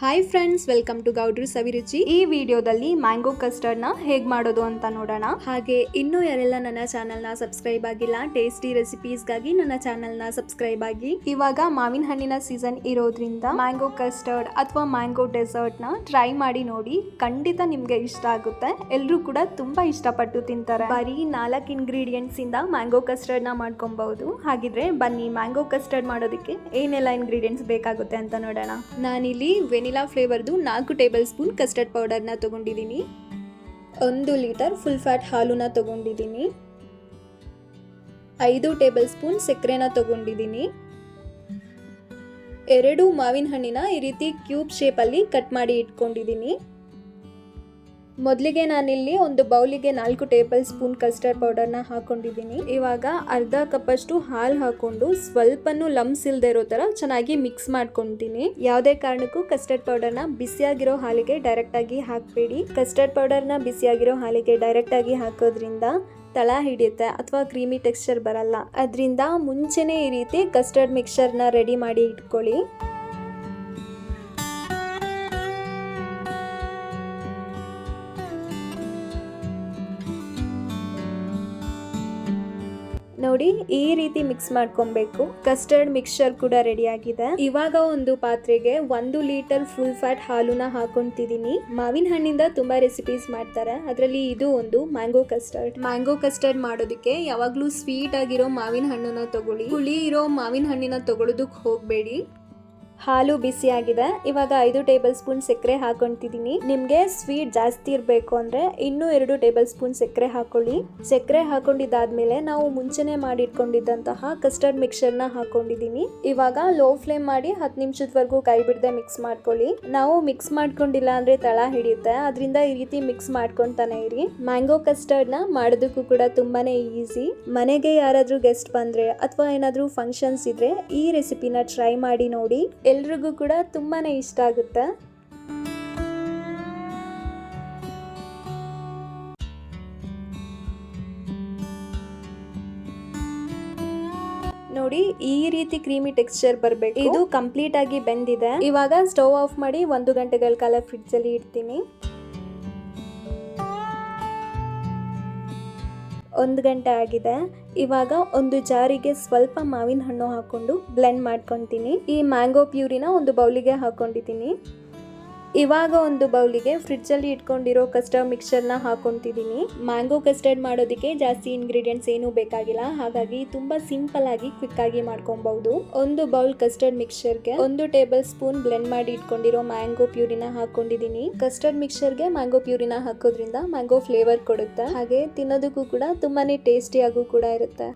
Hi friends, welcome to ಗೌಡ್ರು ಸವಿರುಚಿ. ಈ ವಿಡಿಯೋದಲ್ಲಿ ಮ್ಯಾಂಗೋ ಕಸ್ಟರ್ಡ್ನ ಹೇಗೆ ಮಾಡೋದು ಅಂತ ನೋಡೋಣ. ಹಾಗೆ ಇನ್ನೂ ಯಾರೆಲ್ಲ ನನ್ನ ಚಾನಲ್ನ ಸಬ್ಸ್ಕ್ರೈಬ್ ಆಗಿಲ್ಲ, ಟೇಸ್ಟಿ ರೆಸಿಪೀಸ್ಗಾಗಿ ನನ್ನ ಚಾನಲ್ನ ಸಬ್ಸ್ಕ್ರೈಬ್ ಆಗಿ. ಇವಾಗ ಮಾವಿನ ಹಣ್ಣಿನ ಸೀಸನ್ ಇರೋದ್ರಿಂದ ಮ್ಯಾಂಗೋ ಕಸ್ಟರ್ಡ್ ಅಥವಾ ಮ್ಯಾಂಗೋ ಡೆಸರ್ಟ್ನ ಟ್ರೈ ಮಾಡಿ ನೋಡಿ. ಖಂಡಿತ ನಿಮಗೆ ಇಷ್ಟ ಆಗುತ್ತೆ. ಎಲ್ಲರೂ ಕೂಡ ತುಂಬಾ ಇಷ್ಟಪಟ್ಟು ತಿಂತಾರೆ. ಬರೀ 4 ಇಂಗ್ರೀಡಿಯೆಂಟ್ಸ್ ಇಂದ ಮ್ಯಾಂಗೋ ಕಸ್ಟರ್ಡ್ನ ಮಾಡ್ಕೊಬಹುದು. ಹಾಗಿದ್ರೆ ಬನ್ನಿ ಮ್ಯಾಂಗೋ ಕಸ್ಟರ್ಡ್ ಮಾಡೋದಕ್ಕೆ ಏನೆಲ್ಲ ಇಂಗ್ರೀಡಿಯೆಂಟ್ಸ್ ಬೇಕಾಗುತ್ತೆ ಅಂತ ನೋಡೋಣ. ನಾನಿಲ್ಲಿ ವೆನಿಲಾ ಫ್ಲೇವರ್ದು 4 ಟೇಬಲ್ ಸ್ಪೂನ್ ಕಸ್ಟರ್ಡ್ ಪೌಡರ್ನ ತಗೊಂಡಿದ್ದೀನಿ. 1 ಲೀಟರ್ ಫುಲ್ ಫ್ಯಾಟ್ ಹಾಲುನ ತಗೊಂಡಿದ್ದೀನಿ. 5 ಟೇಬಲ್ ಸ್ಪೂನ್ ಸಕ್ಕರೆನ ತಗೊಂಡಿದ್ದೀನಿ. 2 ಮಾವಿನ ಹಣ್ಣಿನ ಈ ರೀತಿ ಕ್ಯೂಬ್ ಶೇಪಲ್ಲಿ ಕಟ್ ಮಾಡಿ ಇಟ್ಕೊಂಡಿದ್ದೀನಿ. ಮೊದಲಿಗೆ ನಾನಿಲ್ಲಿ ಒಂದು ಬೌಲಿಗೆ 4 ಟೇಬಲ್ ಸ್ಪೂನ್ ಕಸ್ಟರ್ಡ್ ಪೌಡರ್ನ ಹಾಕೊಂಡಿದ್ದೀನಿ. ಇವಾಗ ಅರ್ಧ ಕಪ್ಪಷ್ಟು ಹಾಲು ಹಾಕೊಂಡು ಸ್ವಲ್ಪನೂ ಲಮ್ಸ್ ಇಲ್ಲದೆ ಇರೋ ತರ ಚೆನ್ನಾಗಿ ಮಿಕ್ಸ್ ಮಾಡ್ಕೊತೀನಿ. ಯಾವುದೇ ಕಾರಣಕ್ಕೂ ಕಸ್ಟರ್ಡ್ ಪೌಡರ್ನ ಬಿಸಿಯಾಗಿರೋ ಹಾಲಿಗೆ ಡೈರೆಕ್ಟ್ ಆಗಿ ಹಾಕಬೇಡಿ. ಕಸ್ಟರ್ಡ್ ಪೌಡರ್ನ ಬಿಸಿಯಾಗಿರೋ ಹಾಲಿಗೆ ಡೈರೆಕ್ಟ್ ಆಗಿ ಹಾಕೋದ್ರಿಂದ ತಳ ಹಿಡಿಯುತ್ತೆ ಅಥವಾ ಕ್ರೀಮಿ ಟೆಕ್ಸ್ಚರ್ ಬರಲ್ಲ. ಅದರಿಂದ ಮುಂಚೆನೇ ಈ ರೀತಿ ಕಸ್ಟರ್ಡ್ ಮಿಕ್ಸ್ಚರ್ನ ರೆಡಿ ಮಾಡಿ ಇಟ್ಕೊಳ್ಳಿ. ನೋಡಿ, ಈ ರೀತಿ ಮಿಕ್ಸ್ ಮಾಡ್ಕೊಬೇಕು. ಕಸ್ಟರ್ಡ್ ಮಿಕ್ಸ್ಚರ್ ಕೂಡ ರೆಡಿ ಆಗಿದೆ. ಇವಾಗ ಒಂದು ಪಾತ್ರೆಗೆ 1 ಲೀಟರ್ ಫುಲ್ ಫ್ಯಾಟ್ ಹಾಲುನ ಹಾಕೊಂತಿದ್ದೀನಿ. ಮಾವಿನ ಹಣ್ಣಿಂದ ತುಂಬಾ ರೆಸಿಪೀಸ್ ಮಾಡ್ತಾರೆ, ಅದರಲ್ಲಿ ಇದು ಒಂದು ಮ್ಯಾಂಗೋ ಕಸ್ಟರ್ಡ್. ಮ್ಯಾಂಗೋ ಕಸ್ಟರ್ಡ್ ಮಾಡೋದಕ್ಕೆ ಯಾವಾಗ್ಲೂ ಸ್ವೀಟ್ ಆಗಿರೋ ಮಾವಿನ ಹಣ್ಣನ್ನ ತಗೊಳ್ಳಿ. ಹುಳಿ ಇರೋ ಮಾವಿನ ಹಣ್ಣಿನ ತಗೊಳ್ಳೋದಕ್ಕೆ ಹೋಗಬೇಡಿ. ಹಾಲು ಬಿಸಿ ಆಗಿದೆ. ಇವಾಗ 5 ಟೇಬಲ್ ಸ್ಪೂನ್ ಸಕ್ಕರೆ ಹಾಕೊಂತಿದ್ದೀನಿ. ನಿಮ್ಗೆ ಸ್ವೀಟ್ ಜಾಸ್ತಿ ಇರಬೇಕು ಅಂದ್ರೆ ಇನ್ನೂ 2 ಟೇಬಲ್ ಸ್ಪೂನ್ ಸಕ್ಕರೆ ಹಾಕೊಳ್ಳಿ. ಸಕ್ಕರೆ ಹಾಕೊಂಡಿದ್ದಾದ್ಮೇಲೆ ನಾವು ಮುಂಚೆನೆ ಮಾಡಿಟ್ಕೊಂಡಿದ್ದಂತಹ ಕಸ್ಟರ್ಡ್ ಮಿಕ್ಸ್ಚರ್ನ ಹಾಕೊಂಡಿದ್ದೀನಿ. ಇವಾಗ ಲೋ ಫ್ಲೇಮ್ ಮಾಡಿ 10 ನಿಮಿಷದವರೆಗೂ ಕೈ ಬಿಡದೆ ಮಿಕ್ಸ್ ಮಾಡ್ಕೊಳ್ಳಿ. ನಾವು ಮಿಕ್ಸ್ ಮಾಡ್ಕೊಂಡಿಲ್ಲ ಅಂದ್ರೆ ತಳ ಹಿಡಿಯುತ್ತೆ, ಅದರಿಂದ ಈ ರೀತಿ ಮಿಕ್ಸ್ ಮಾಡ್ಕೊಂತಾನೆ ಇರಿ. ಮ್ಯಾಂಗೋ ಕಸ್ಟರ್ಡ್ನ ಮಾಡೋದಕ್ಕೂ ಕೂಡ ತುಂಬಾನೇ ಈಸಿ. ಮನೆಗೆ ಯಾರಾದ್ರೂ ಗೆಸ್ಟ್ ಬಂದ್ರೆ ಅಥವಾ ಏನಾದ್ರೂ ಫಂಕ್ಷನ್ಸ್ ಇದ್ರೆ ಈ ರೆಸಿಪಿನ ಟ್ರೈ ಮಾಡಿ ನೋಡಿ. ಎಲ್ರಿಗೂ ಕೂಡ ತುಂಬಾನೇ ಇಷ್ಟ ಆಗುತ್ತೆ. ನೋಡಿ, ಈ ರೀತಿ ಕ್ರೀಮಿ ಟೆಕ್ಸ್ಚರ್ ಬರಬೇಕು. ಇದು ಕಂಪ್ಲೀಟ್ ಆಗಿ ಬೆಂದಿದೆ. ಇವಾಗ ಸ್ಟವ್ ಆಫ್ ಮಾಡಿ 1 ಗಂಟೆಗಳ ಕಾಲ ಫ್ರಿಡ್ಜ್ ಅಲ್ಲಿ ಇಡ್ತೀನಿ. 1 ಗಂಟೆ ಆಗಿದೆ. ಇವಾಗ ಒಂದು ಜಾರಿಗೆ ಸ್ವಲ್ಪ ಮಾವಿನ ಹಣ್ಣು ಹಾಕೊಂಡು ಬ್ಲೆಂಡ್ ಮಾಡ್ಕೊತೀನಿ. ಈ ಮ್ಯಾಂಗೋ ಪ್ಯೂರಿನ ಒಂದು ಬೌಲಿಗೆ ಹಾಕೊಂಡಿದ್ದೀನಿ. ಇವಾಗ ಒಂದು ಬೌಲಿಗೆ ಫ್ರಿಡ್ಜ್ ಅಲ್ಲಿ ಇಟ್ಕೊಂಡಿರೋ ಕಸ್ಟರ್ಡ್ ಮಿಕ್ಸ್ಚರ್ನ ಹಾಕೊಂತಿದ್ದೀನಿ. ಮ್ಯಾಂಗೋ ಕಸ್ಟರ್ಡ್ ಮಾಡೋದಕ್ಕೆ ಜಾಸ್ತಿ ಇಂಗ್ರೀಡಿಯೆಂಟ್ಸ್ ಏನೂ ಬೇಕಾಗಿಲ್ಲ, ಹಾಗಾಗಿ ತುಂಬಾ ಸಿಂಪಲ್ ಆಗಿ ಕ್ವಿಕ್ ಆಗಿ ಮಾಡ್ಕೊಬಹುದು. ಒಂದು ಬೌಲ್ ಕಸ್ಟರ್ಡ್ ಮಿಕ್ಸ್ಚರ್ಗೆ 1 ಟೇಬಲ್ ಸ್ಪೂನ್ ಬ್ಲೆಂಡ್ ಮಾಡಿ ಇಟ್ಕೊಂಡಿರೋ ಮ್ಯಾಂಗೋ ಪ್ಯೂರಿನ ಹಾಕೊಂಡಿದ್ದೀನಿ. ಕಸ್ಟರ್ಡ್ ಮಿಕ್ಸ್ಚರ್ಗೆ ಮ್ಯಾಂಗೋ ಪ್ಯೂರಿನ ಹಾಕೋದ್ರಿಂದ ಮ್ಯಾಂಗೋ ಫ್ಲೇವರ್ ಕೊಡುತ್ತೆ, ಹಾಗೆ ತಿನ್ನೋದಕ್ಕೂ ಕೂಡ ತುಂಬಾನೇ ಟೇಸ್ಟಿಯಾಗೂ ಕೂಡ ಇರುತ್ತೆ.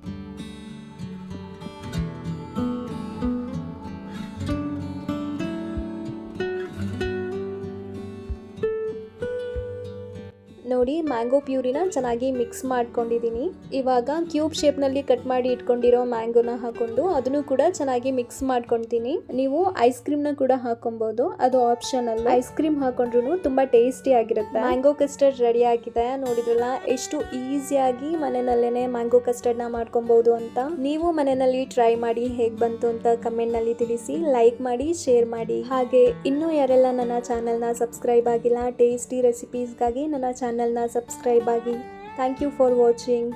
ನೋಡಿ, ಮ್ಯಾಂಗೋ ಪ್ಯೂರಿನ ಚೆನ್ನಾಗಿ ಮಿಕ್ಸ್ ಮಾಡ್ಕೊಂಡಿದ್ದೀನಿ. ಇವಾಗ ಕ್ಯೂಬ್ ಶೇಪ್ ನಲ್ಲಿ ಕಟ್ ಮಾಡಿ ಇಟ್ಕೊಂಡಿರೋ ಮ್ಯಾಂಗೋನ ಹಾಕೊಂಡು ಅದನ್ನು ಕೂಡ ಚೆನ್ನಾಗಿ ಮಿಕ್ಸ್ ಮಾಡ್ಕೊತೀನಿ. ನೀವು ಐಸ್ ಕ್ರೀಮ್ ನ ಕೂಡ ಹಾಕೊಬಹುದು, ಅದು ಆಪ್ಷನಲ್. ಐಸ್ ಕ್ರೀಮ್ ಹಾಕೊಂಡ್ರು ತುಂಬಾ ಟೇಸ್ಟಿ ಆಗಿರುತ್ತೆ. ಮ್ಯಾಂಗೋ ಕಸ್ಟರ್ಡ್ ರೆಡಿ ಆಗಿದೆ. ನೋಡಿದ್ರಲ್ಲ ಎಷ್ಟು ಈಸಿಯಾಗಿ ಮನೆಯಲ್ಲೇನೆ ಮ್ಯಾಂಗೋ ಕಸ್ಟರ್ಡ್ ನ ಮಾಡ್ಕೊಬಹುದು ಅಂತ. ನೀವು ಮನೆಯಲ್ಲಿ ಟ್ರೈ ಮಾಡಿ ಹೇಗ್ ಬಂತು ಅಂತ ಕಮೆಂಟ್ ನಲ್ಲಿ ತಿಳಿಸಿ. ಲೈಕ್ ಮಾಡಿ, ಶೇರ್ ಮಾಡಿ. ಹಾಗೆ ಇನ್ನೂ ಯಾರೆಲ್ಲ ನನ್ನ ಚಾನೆಲ್ನ ಸಬ್ಸ್ಕ್ರೈಬ್ ಆಗಿಲ್ಲ, ಟೇಸ್ಟಿ ರೆಸಿಪೀಸ್ಗಾಗಿ ನನ್ನ ಚಾನೆಲ್ನ ಸಬ್ಸ್ಕ್ರೈಬ್ ಆಗಿ. Thank you for watching.